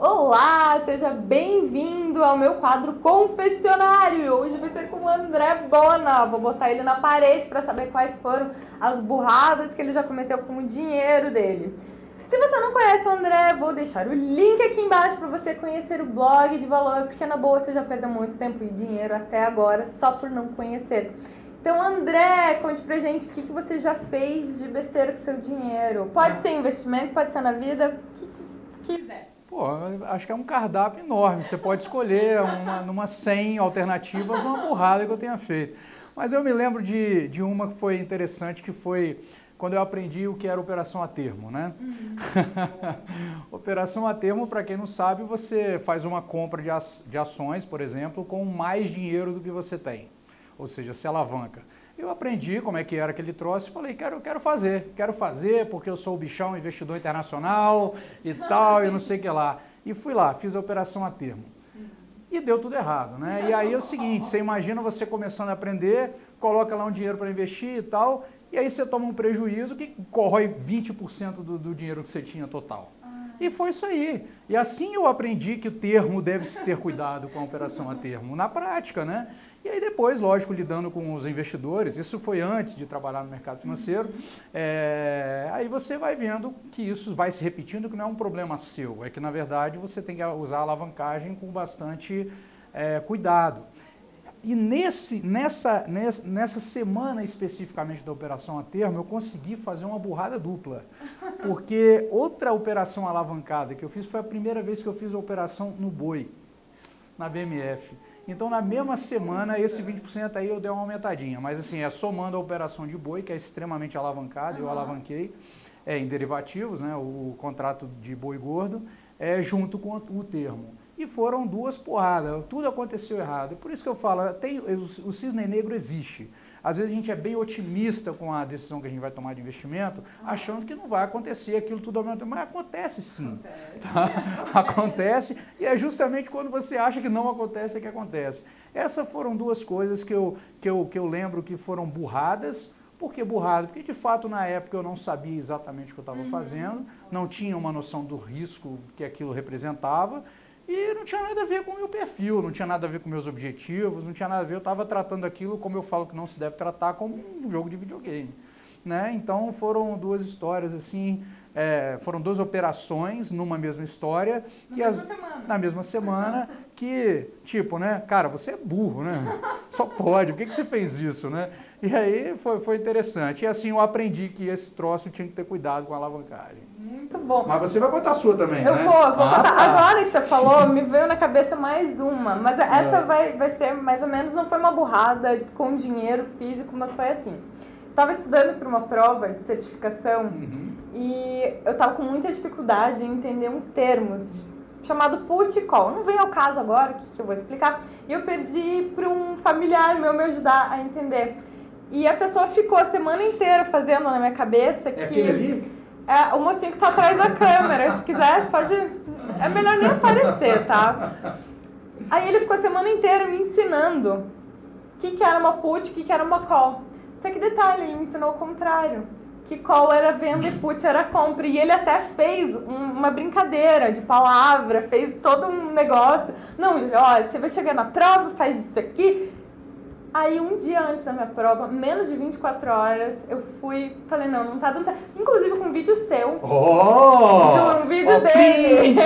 Olá, seja bem-vindo ao meu quadro Confessionário. Hoje vai ser com o André Bona. Vou botar ele na parede para saber quais foram as burradas que ele já cometeu com o dinheiro dele. Se você não conhece o André, vou deixar o link aqui embaixo para você conhecer o blog de valor, porque na boa você já perdeu muito tempo e dinheiro até agora só por não conhecer. Então, André, conte pra gente o que você já fez de besteira com seu dinheiro. Pode ser investimento, pode ser na vida, o que quiser. Pô, acho que é um cardápio enorme. Você pode escolher numa 100 alternativas uma burrada que eu tenha feito. Mas eu me lembro de uma que foi interessante, que foi quando eu aprendi o que era operação a termo, né? Operação a termo, para quem não sabe, você faz uma compra de ações, por exemplo, com mais dinheiro do que você tem. Ou seja, se alavanca. Eu aprendi como é que era aquele troço e falei, quero fazer porque eu sou o bichão investidor internacional e tal, e não sei o que lá. E fui lá, fiz a operação a termo. E deu tudo errado, né? E aí é o seguinte, você imagina você começando a aprender, coloca lá um dinheiro para investir e tal, e aí você toma um prejuízo que corrói 20% do dinheiro que você tinha total. E foi isso aí. E assim eu aprendi que o termo deve se ter cuidado com a operação a termo, na prática, né? E aí depois, lógico, lidando com os investidores, isso foi antes de trabalhar no mercado financeiro, aí você vai vendo que isso vai se repetindo, que não é um problema seu, é que na verdade você tem que usar a alavancagem com bastante cuidado. E nessa semana especificamente da operação a termo, eu consegui fazer uma burrada dupla, porque outra operação alavancada que eu fiz foi a primeira vez que eu fiz a operação no boi, na BMF. Então, na mesma semana, esse 20% aí eu dei uma aumentadinha. Mas, assim, somando a operação de boi, que é extremamente alavancada, eu alavanquei em derivativos, né, o contrato de boi gordo, junto com o termo. E foram duas porradas, tudo aconteceu errado. Por isso que eu falo, o cisne negro existe. Às vezes a gente é bem otimista com a decisão que a gente vai tomar de investimento, achando que não vai acontecer aquilo tudo ao mesmo tempo. Mas acontece sim. Tá? Acontece, e é justamente quando você acha que não acontece é que acontece. Essas foram duas coisas que eu lembro que foram burradas. Por que burrada? Porque de fato na época eu não sabia exatamente o que eu estava fazendo, não tinha uma noção do risco que aquilo representava, e não tinha nada a ver com o meu perfil, não tinha nada a ver com meus objetivos, não tinha nada a ver, eu estava tratando aquilo como eu falo que não se deve tratar, como um jogo de videogame. Né? Então foram duas histórias assim, foram duas operações numa mesma história, na mesma semana, que tipo, né, cara, você é burro, né? Só pode, por que você fez isso, né? E aí foi interessante. E assim eu aprendi que esse troço tinha que ter cuidado com a alavancagem. Muito bom. Mas você vai contar a sua também, eu né? vou contar. Tá. Agora que você falou, me veio na cabeça mais uma. Mas essa vai ser mais ou menos, não foi uma burrada com dinheiro físico, mas foi assim. Estava estudando para uma prova de certificação e eu estava com muita dificuldade em entender uns termos chamado put e call. Não vem ao caso agora, que eu vou explicar. E eu pedi para um familiar meu me ajudar a entender. E a pessoa ficou a semana inteira fazendo na minha cabeça que... aquele ali? É o mocinho que está atrás da câmera. Se quiser, pode... É melhor nem aparecer, tá? Aí ele ficou a semana inteira me ensinando o que era uma put e o que era uma call. Só que detalhe, ele me ensinou o contrário. Que call era venda e put era compra. E ele até fez uma brincadeira de palavra, fez todo um negócio. Não, olha, você vai chegar na prova, faz isso aqui... Aí, um dia antes da minha prova, menos de 24 horas, eu falei, não tá dando certo. Inclusive com um vídeo seu. Um vídeo dele.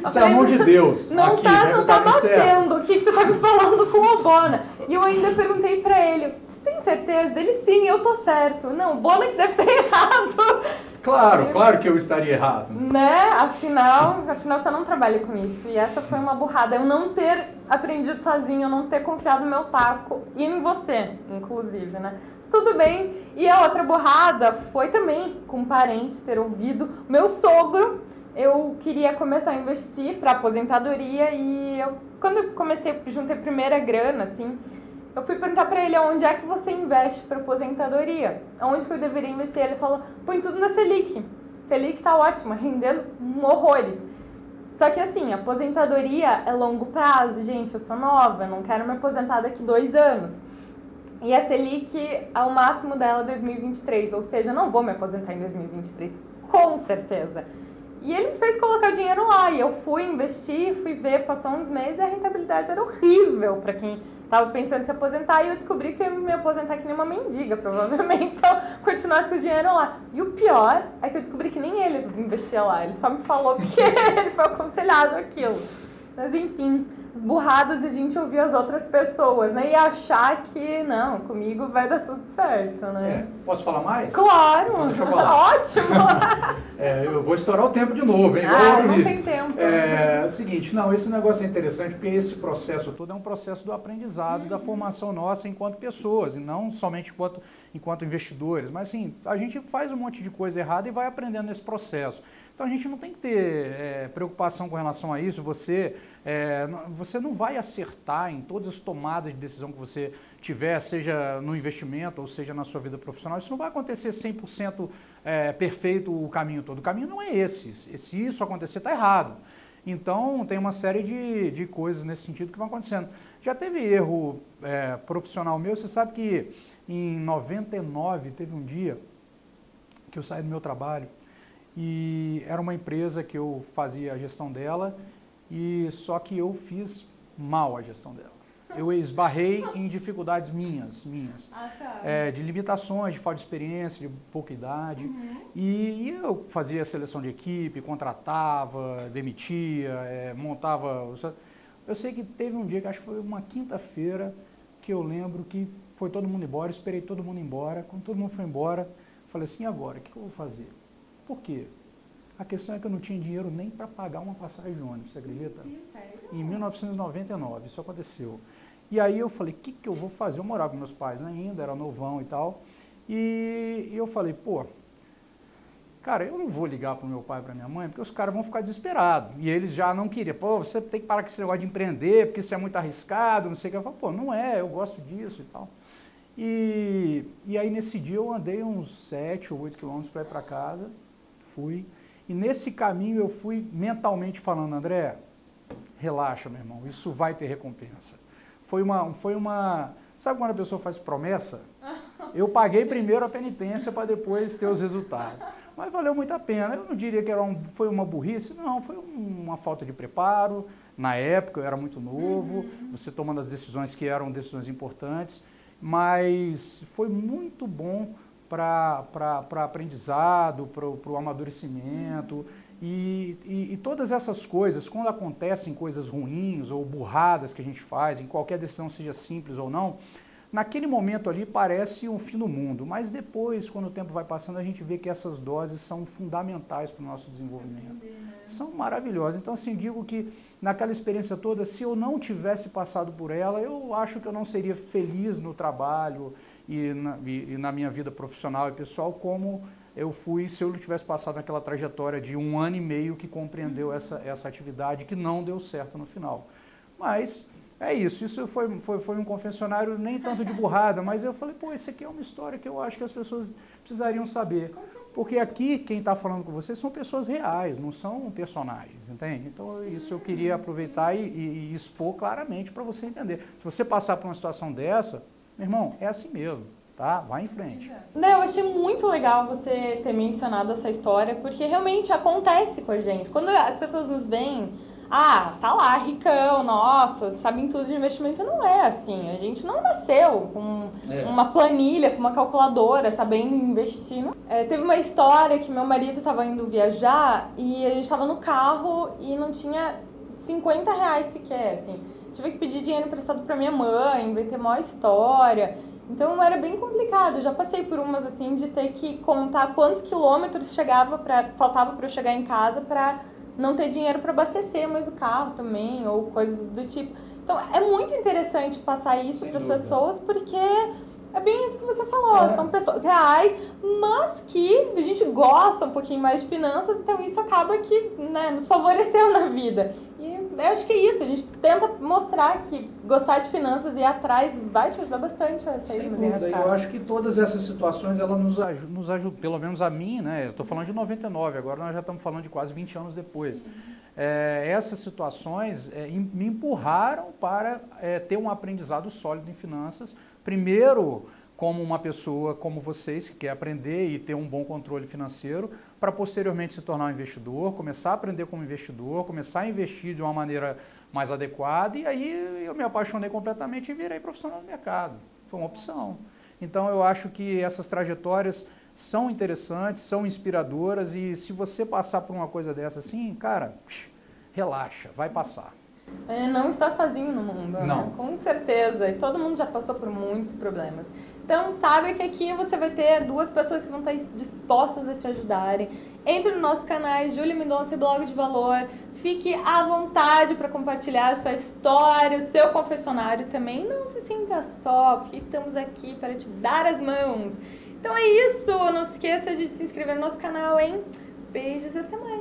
Isso é amor de Deus. Não aqui, não tá batendo. O que você tá me falando com o Bona? E eu ainda perguntei pra ele, você tem certeza? Dele, sim, eu tô certo. Não, o Bona que deve ter errado. Claro que eu estaria errado. Né? Afinal você não trabalha com isso. E essa foi uma burrada. Eu não ter aprendido sozinho, eu não ter confiado no meu taco e em você, inclusive, né? Mas tudo bem. E a outra burrada foi também com um parente ter ouvido. Meu sogro, eu queria começar a investir para aposentadoria e quando eu juntei a primeira grana, assim, eu fui perguntar pra ele onde é que você investe pra aposentadoria, onde que eu deveria investir. Ele falou, põe tudo na Selic. Selic tá ótima, rendendo horrores. Só que assim, a aposentadoria é longo prazo, gente, eu sou nova, não quero me aposentar daqui 2 anos. E a Selic, ao máximo dela, 2023, ou seja, não vou me aposentar em 2023, com certeza. E ele me fez colocar o dinheiro lá. E eu fui investir, fui ver, passou uns meses e a rentabilidade era horrível para quem estava pensando em se aposentar. E eu descobri que eu ia me aposentar que nem uma mendiga, provavelmente, se eu continuasse com o dinheiro lá. E o pior é que eu descobri que nem ele investia lá. Ele só me falou porque ele foi aconselhado aquilo. Mas enfim, as burradas a gente ouvir as outras pessoas, né? E achar que, não, comigo vai dar tudo certo, né? Posso falar mais? Claro! Então deixa eu falar. Ótimo! Eu vou estourar o tempo de novo, hein? Não tem tempo. É o seguinte, não, esse negócio é interessante porque esse processo todo é um processo do aprendizado, da formação nossa enquanto pessoas, e não somente enquanto investidores. Mas assim, a gente faz um monte de coisa errada e vai aprendendo nesse processo. Então a gente não tem que ter preocupação com relação a isso. Você não vai acertar em todas as tomadas de decisão que você tiver, seja no investimento ou seja na sua vida profissional. Isso não vai acontecer 100% perfeito o caminho todo. O caminho não é esse. Se isso acontecer, está errado. Então tem uma série de coisas nesse sentido que vão acontecendo. Já teve erro profissional meu. Você sabe que em 99 teve um dia que eu saí do meu trabalho. E era uma empresa que eu fazia a gestão dela, e só que eu fiz mal a gestão dela. Eu esbarrei em dificuldades minhas de limitações, de falta de experiência, de pouca idade. E eu fazia a seleção de equipe, contratava, demitia, montava... Eu sei que teve um dia, que acho que foi uma quinta-feira, que eu lembro que foi todo mundo embora, esperei todo mundo embora. Quando todo mundo foi embora, falei assim, e agora? O que eu vou fazer? Por quê? A questão é que eu não tinha dinheiro nem para pagar uma passagem de ônibus, você acredita? Sério? Em 1999, isso aconteceu. E aí eu falei, o que eu vou fazer? Eu morava com meus pais ainda, era novão e tal. E eu falei, pô, cara, eu não vou ligar para o meu pai e para minha mãe, porque os caras vão ficar desesperados. E eles já não queriam. Pô, você tem que parar com esse negócio de empreender, porque isso é muito arriscado, não sei o que. Eu falei, pô, não é, eu gosto disso e tal. E aí nesse dia eu andei uns 7 ou 8 quilômetros para ir para casa. Fui, e nesse caminho eu fui mentalmente falando, André, relaxa, meu irmão, isso vai ter recompensa. Foi uma, sabe quando a pessoa faz promessa? Eu paguei primeiro a penitência para depois ter os resultados. Mas valeu muito a pena. Eu não diria que foi uma burrice, não, foi uma falta de preparo. Na época eu era muito novo, você tomando as decisões que eram decisões importantes, mas foi muito bom para aprendizado, para o amadurecimento e todas essas coisas, quando acontecem coisas ruins ou burradas que a gente faz, em qualquer decisão, seja simples ou não, naquele momento ali parece um fim do mundo, mas depois, quando o tempo vai passando, a gente vê que essas doses são fundamentais para o nosso desenvolvimento. São maravilhosas. Então, assim, digo que naquela experiência toda, se eu não tivesse passado por ela, eu acho que eu não seria feliz no trabalho, e na minha vida profissional e pessoal, como eu fui se eu não tivesse passado naquela trajetória de 1 ano e meio que compreendeu essa atividade que não deu certo no final. Mas é isso foi um confessionário nem tanto de burrada, mas eu falei, pô, isso aqui é uma história que eu acho que as pessoas precisariam saber. Porque aqui quem está falando com vocês são pessoas reais, não são personagens, entende? Então isso eu queria aproveitar e expor claramente para você entender. Se você passar por uma situação dessa, meu irmão, é assim mesmo, tá? Vai em frente. Não, eu achei muito legal você ter mencionado essa história, porque realmente acontece com a gente. Quando as pessoas nos veem, tá lá, ricão, nossa, sabem tudo de investimento, não é assim. A gente não nasceu com uma planilha, com uma calculadora, sabendo investir. Teve uma história que meu marido estava indo viajar e a gente estava no carro e não tinha 50 reais sequer, assim. Tive que pedir dinheiro emprestado para minha mãe, inventei uma história. Então era bem complicado. Eu já passei por umas assim de ter que contar quantos quilômetros faltava para eu chegar em casa para não ter dinheiro para abastecer mais o carro também, ou coisas do tipo. Então é muito interessante passar isso para as pessoas, porque é bem isso que você falou, são pessoas reais, mas que a gente gosta um pouquinho mais de finanças, então isso acaba que, né, nos favoreceu na vida. E eu acho que é isso, a gente tenta mostrar que gostar de finanças e ir atrás vai te ajudar bastante a sair do dúvida, eu acho que todas essas situações, elas nos ajudam, pelo menos a mim, né? Eu estou falando de 99, agora nós já estamos falando de quase 20 anos depois. Essas situações me empurraram para ter um aprendizado sólido em finanças, primeiro como uma pessoa como vocês, que quer aprender e ter um bom controle financeiro, para posteriormente se tornar um investidor, começar a aprender como investidor, começar a investir de uma maneira mais adequada, e aí eu me apaixonei completamente e virei profissional do mercado. Foi uma opção. Então eu acho que essas trajetórias são interessantes, são inspiradoras, e se você passar por uma coisa dessa assim, cara, relaxa, vai passar. Não está sozinho no mundo, Não. né? Com certeza. E todo mundo já passou por muitos problemas. Então, sabe que aqui você vai ter duas pessoas que vão estar dispostas a te ajudarem. Entre no nosso canal, Júlia Mendonça e Blog de Valor. Fique à vontade para compartilhar a sua história, o seu confessionário também. Não se sinta só, porque estamos aqui para te dar as mãos. Então é isso. Não se esqueça de se inscrever no nosso canal, hein? Beijos e até mais.